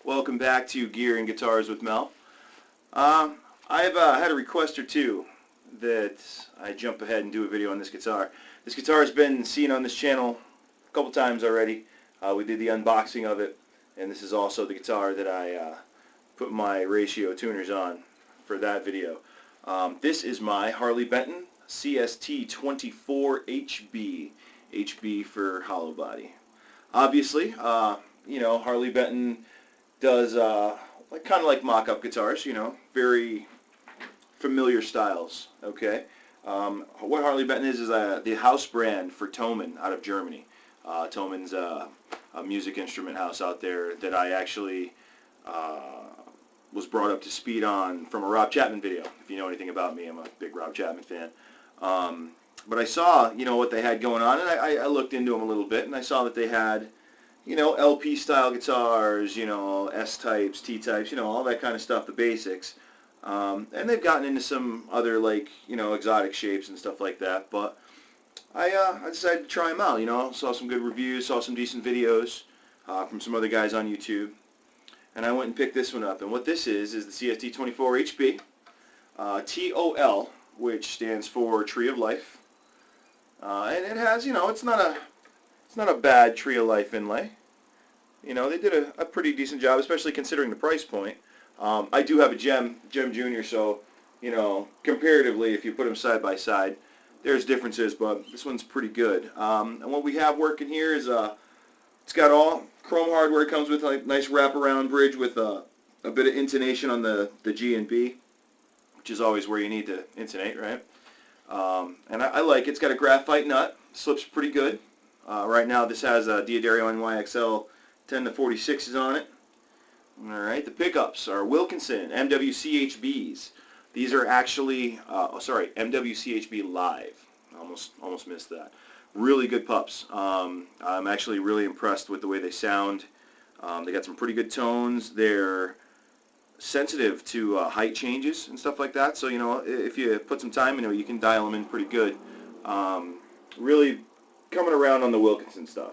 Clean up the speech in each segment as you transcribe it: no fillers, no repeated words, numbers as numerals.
Welcome back to Gear and Guitars with Mel. I've had a request or two that I jump ahead and do a video on this guitar. This guitar has been seen on this channel a couple times already. We did the unboxing of it, and this is also the guitar that I put my ratio tuners on for that video. This is my Harley Benton CST24 HB. HB for hollow body. Obviously, you know, Harley Benton does kind of like mock-up guitars, you know, very familiar styles. Okay, what Harley Benton is the house brand for Thomann out of Germany. Thomann's a music instrument house out there that I actually was brought up to speed on from a Rob Chapman video. If you know anything about me, I'm a big Rob Chapman fan. But I saw, you know, what they had going on, and I looked into them a little bit, and I saw that they had, you know, LP style guitars, you know, S-types, T-types, you know, all that kind of stuff, the basics. And they've gotten into some other, like, you know, exotic shapes and stuff like that. But I decided to try them out, you know. Saw some good reviews, saw some decent videos from some other guys on YouTube. And I went and picked this one up. And what this is the CST24 HB, TOL, which stands for Tree of Life. And it has, you know, it's not a bad Tree of Life inlay. You know, they did a pretty decent job, especially considering the price point. I do have a Gem Junior, so, you know, comparatively, if you put them side by side, there's differences, but this one's pretty good. And what we have working here is it's got all chrome hardware. It comes with a nice wraparound bridge with a bit of intonation on the G and B, which is always where you need to intonate, right? And I like it. It's got a graphite nut. Slips pretty good. Right now this has a D'Addario NYXL 10-46s on it. Alright, the pickups are Wilkinson MWCHBs. These are actually, MWCHB Live. Almost missed that. Really good pups. I'm actually really impressed with the way they sound. They got some pretty good tones. They're sensitive to height changes and stuff like that, so, you know, if you put some time into it, you can dial them in pretty good. Really coming around on the Wilkinson stuff.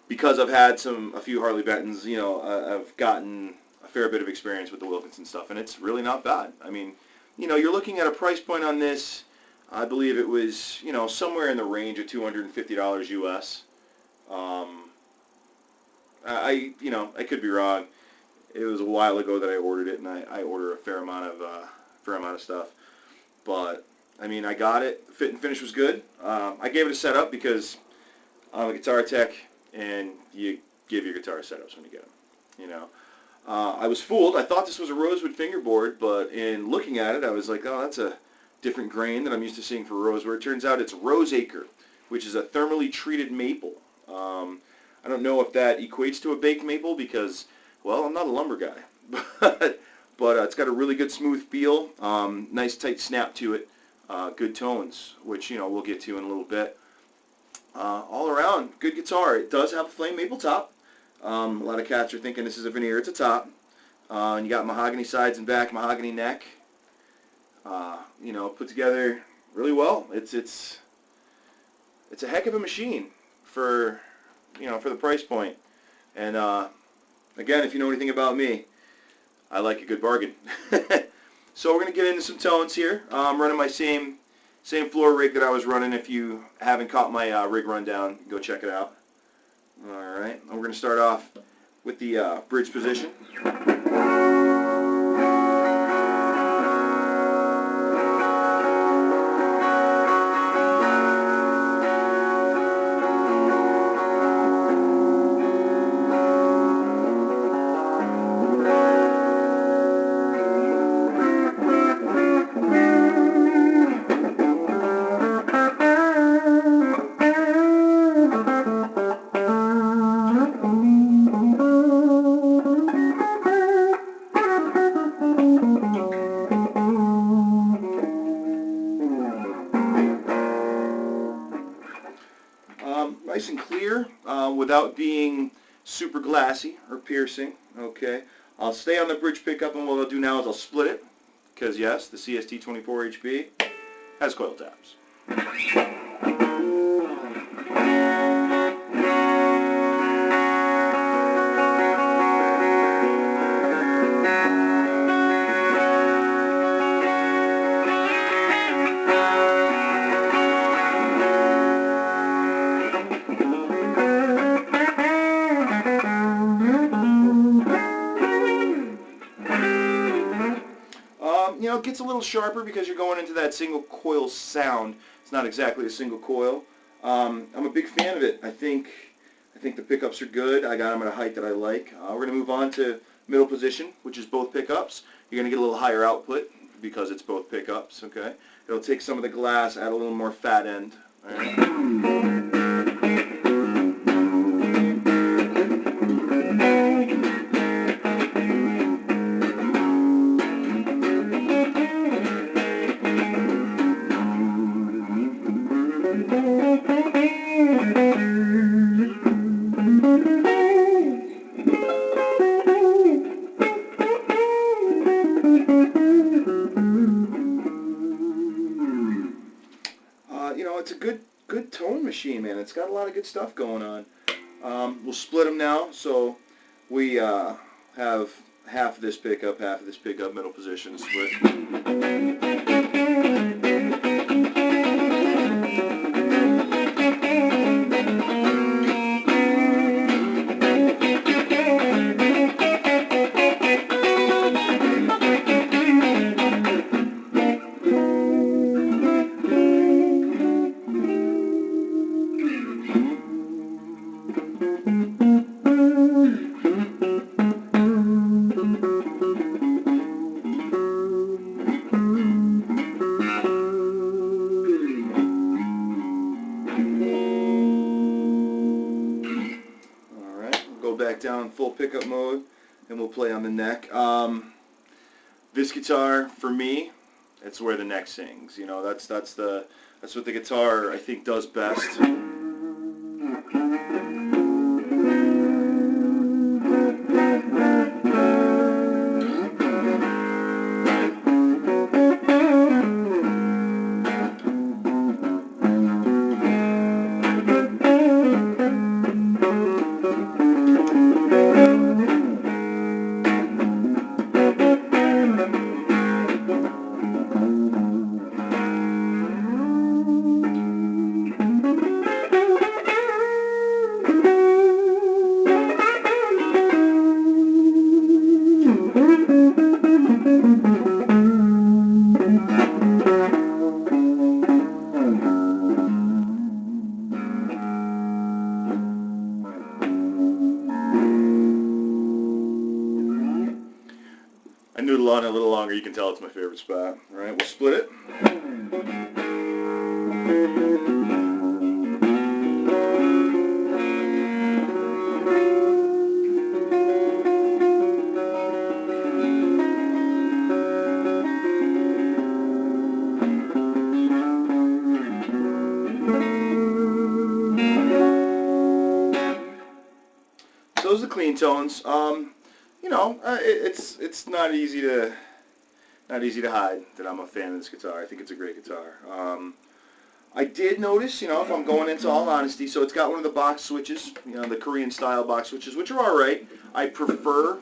Because I've had a few Harley Bentons, you know, I've gotten a fair bit of experience with the Wilkinson stuff, and it's really not bad. I mean, you know, you're looking at a price point on this, I believe it was, you know, somewhere in the range of $250 US. You know, I could be wrong. It was a while ago that I ordered it, and I order a fair amount of stuff. But I mean, I got it. The fit and finish was good. I gave it a setup because I'm a guitar tech, and you give your guitar setups when you get them. You know, I was fooled. I thought this was a rosewood fingerboard, but in looking at it, I was like, oh, that's a different grain than I'm used to seeing for rosewood. It turns out it's roseacre, which is a thermally treated maple. I don't know if that equates to a baked maple because, well, I'm not a lumber guy, but it's got a really good smooth feel, nice tight snap to it, good tones, which, you know, we'll get to in a little bit. All around, good guitar. It does have a flame maple top. A lot of cats are thinking this is a veneer. It's a top. And you got mahogany sides and back, mahogany neck. You know, put together really well. It's a heck of a machine for, you know, for the price point. And again, if you know anything about me, I like a good bargain. So we're going to get into some tones here. I'm running my same floor rig that I was running. If you haven't caught my rig rundown, go check it out. Alright, and we're going to start off with the bridge position. Nice and clear, without being super glassy or piercing. Okay, I'll stay on the bridge pickup, and what I'll do now is I'll split it, because yes, the CST24 HB has coil tabs. know, it gets a little sharper because you're going into that single coil sound. It's not exactly a single coil. I'm a big fan of it. I think the pickups are good. I got them at a height that I like. We're going to move on to middle position, which is both pickups. You're going to get a little higher output because it's both pickups. Okay. It'll take some of the glass, add a little more fat end. All right. You know, it's a good tone machine, man. It's got a lot of good stuff going on. We'll split them now, so we have half of this pickup, middle position split. Back down full pickup mode, and we'll play on the neck. This guitar, for me, it's where the neck sings. You know, that's what the guitar I think does best. I noodle on it a little longer. You can tell it's my favorite spot. All right, we'll split it. So those are the clean tones. You know, it's not easy to hide that I'm a fan of this guitar. I think it's a great guitar. I did notice, you know, if I'm going into all honesty, so it's got one of the box switches, you know, the Korean style box switches, which are all right. I prefer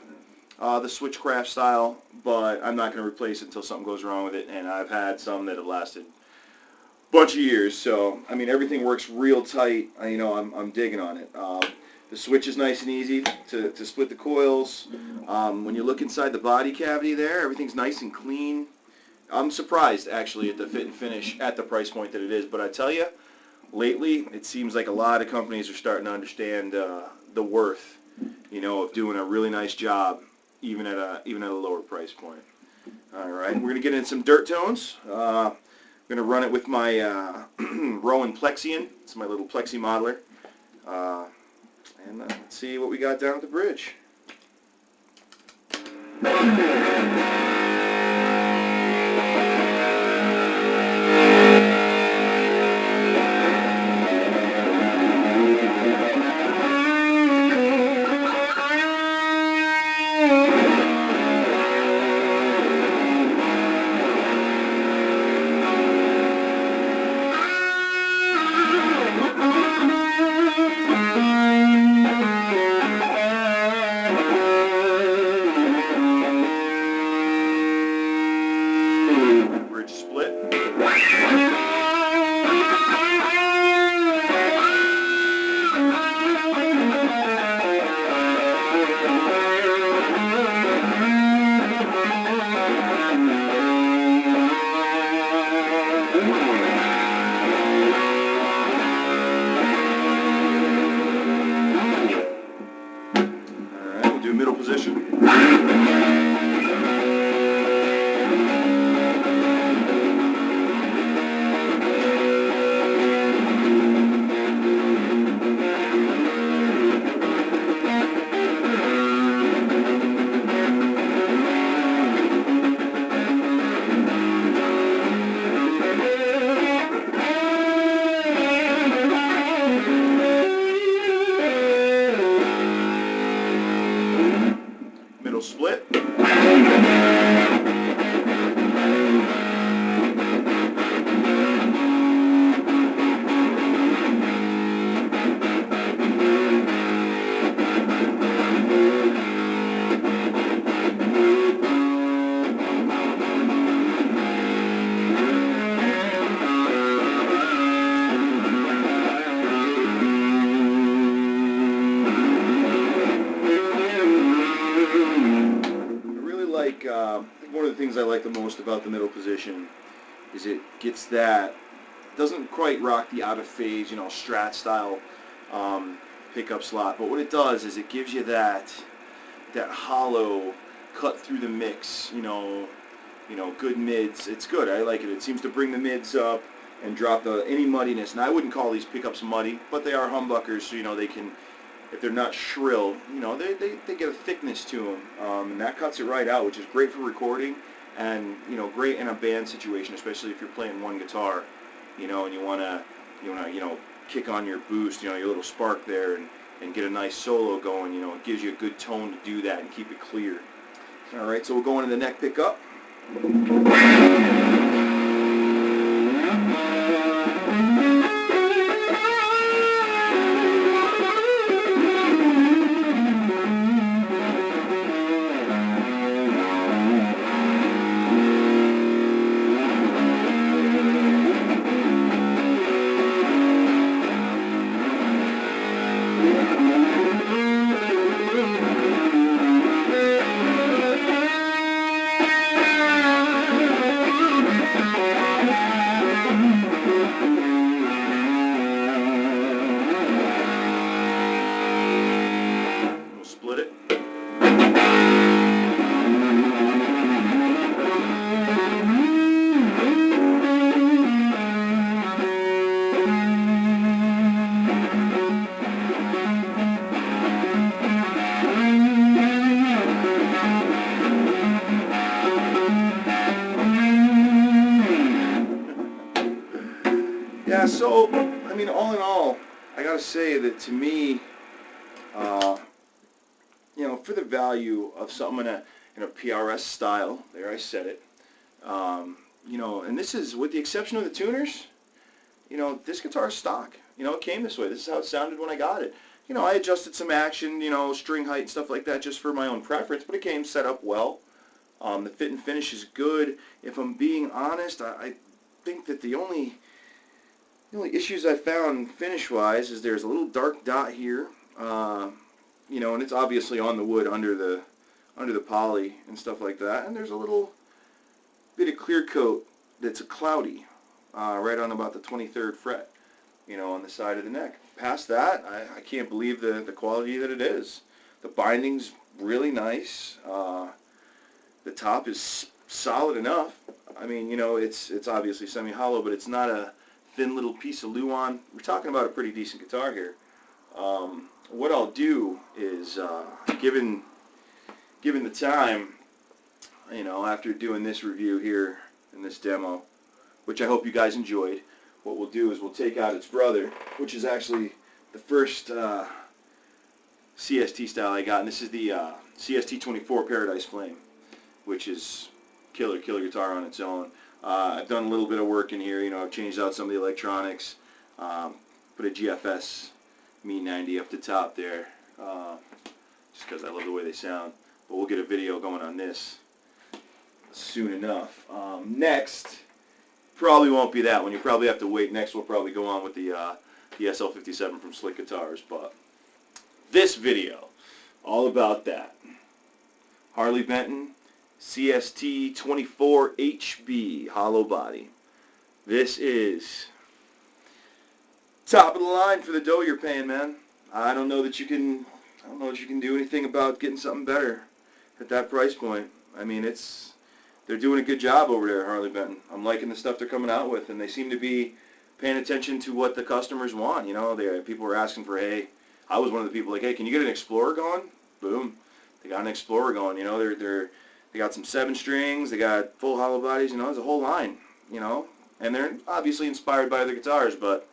the Switchcraft style, but I'm not going to replace it until something goes wrong with it. And I've had some that have lasted a bunch of years. So I mean, everything works real tight. You know, I'm digging on it. The switch is nice and easy to split the coils. When you look inside the body cavity there, everything's nice and clean. I'm surprised, actually, at the fit and finish at the price point that it is. But I tell you, lately, it seems like a lot of companies are starting to understand the worth, you know, of doing a really nice job, even at a lower price point. All right, we're going to get in some dirt tones. I'm going to run it with my Rowan Plexian. It's my little Plexi modeler. And let's see what we got down at the bridge. Bridge split. We'll do middle position. Middle split. One of the things I like the most about the middle position is it gets that, doesn't quite rock the out of phase, Strat style pickup slot, but what it does is it gives you that hollow cut through the mix, good mids. It's good. I like it. It seems to bring the mids up and drop any muddiness. And I wouldn't call these pickups muddy, but they are humbuckers, so they can, if they're not shrill, they get a thickness to them, and that cuts it right out, which is great for recording, and great in a band situation, especially if you're playing one guitar, and you wanna kick on your boost, your little spark there, and get a nice solo going. It gives you a good tone to do that and keep it clear. All right, so we'll go into the neck pickup. Yeah, so, all in all, I gotta say that to me, for the value of something in a PRS style, there I said it, and this is, with the exception of the tuners, this guitar is stock. It came this way. This is how it sounded when I got it. I adjusted some action, string height and stuff like that just for my own preference, but it came set up well. The fit and finish is good. If I'm being honest, I think that the only issues I found finish-wise is there's a little dark dot here, and it's obviously on the wood under the poly and stuff like that, and there's a little bit of clear coat that's cloudy right on about the 23rd fret, on the side of the neck. Past that, I can't believe the quality that it is. The binding's really nice. The top is solid enough. It's obviously semi-hollow, but it's not a thin little piece of Luan. We're talking about a pretty decent guitar here. What I'll do is, given the time, after doing this review here in this demo, which I hope you guys enjoyed, what we'll do is we'll take out its brother, which is actually the first CST style I got, and this is the CST24 Paradise Flame, which is killer guitar on its own. I've done a little bit of work in here. I've changed out some of the electronics, put a GFS Me90 up the top there, just because I love the way they sound. But we'll get a video going on this soon enough. Next, probably won't be that one. You probably have to wait. Next, we'll probably go on with the SL57 from Slick Guitars. But this video, all about that. Harley Benton CST24 HB hollow body. This is top of the line for the dough you're paying, man. I don't know that you can don't know if you can do anything about getting something better at that price point. I mean, they're doing a good job over there at Harley Benton. I'm liking the stuff they're coming out with, and they seem to be paying attention to what the customers want. You know, people were asking for, hey, I was one of the people like, hey, can you get an Explorer going? Boom, they got an Explorer going. You know, they got some 7-strings, they got full hollow bodies. You know, there's a whole line. You know, and they're obviously inspired by other guitars, but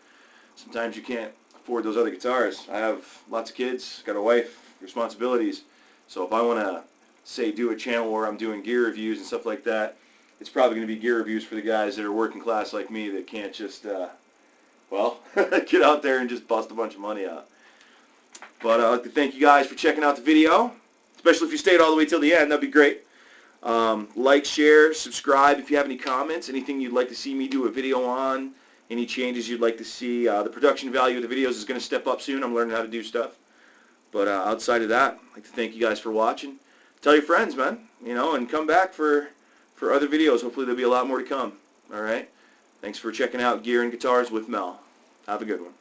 sometimes you can't afford those other guitars. I have lots of kids, got a wife, responsibilities. So if I want to, say, do a channel where I'm doing gear reviews and stuff like that, it's probably going to be gear reviews for the guys that are working class like me that can't just, well, get out there and just bust a bunch of money out. But I'd like to thank you guys for checking out the video, especially if you stayed all the way till the end. That'd be great. Like, share, subscribe if you have any comments, anything you'd like to see me do a video on, any changes you'd like to see. The production value of the videos is going to step up soon. I'm learning how to do stuff. But outside of that, I'd like to thank you guys for watching. Tell your friends, man, you know, and come back for other videos. Hopefully there'll be a lot more to come. All right? Thanks for checking out Gear and Guitars with Mel. Have a good one.